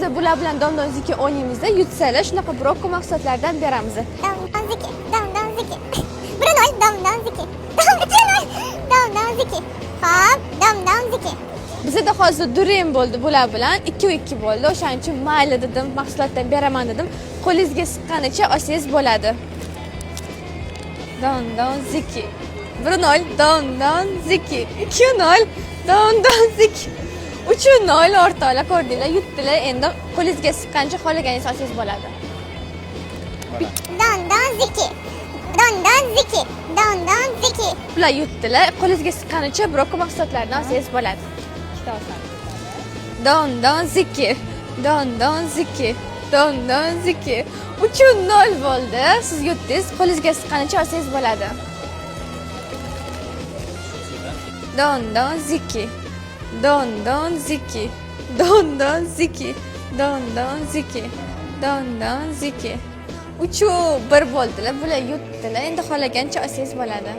biza bular bilan domdon ziki o'ynaymizda, yutsalar shunaqa brokko mahsulotlaridan beramiz. Domdon ziki, domdon ziki. 1-0 domdon ziki. 2-0 domdon ziki. Hop, domdon ziki. Bizda hozir durang bo'ldi bular bilan 2-2 bo'ldi. O'shaning uchun mayli dedim, mahsulotdan beraman dedim. Qo'lingizga siqqanicha olsangiz bo'ladi. Domdon ziki. 1-0 domdon ziki. 2-0 domdon ziki. 3-0 o'rtoqlar, ko'rdinglar, yutdilar. Endi qo'lingizga siqqancha xohlaganingiz olsangiz bo'ladi. Domdon ziki. Domdon ziki. Domdon ziki. Bular yutdilar. Qo'lingizga siqqanicha brokko mahsulotlaridan olsangiz bo'ladi. Domdon ziki. Domdon ziki. Domdon ziki. 3-0 bo'ldi. Siz yutdingiz. Qo'lingizga siqqanicha olsangiz bo'ladi. Domdon ziki. Domdon ziki. Domdon ziki. Domdon ziki. Domdon ziki. 3-1 bo'ldilar. Bular yutdilar. Endi xohlagancha olsangiz bo'ladi.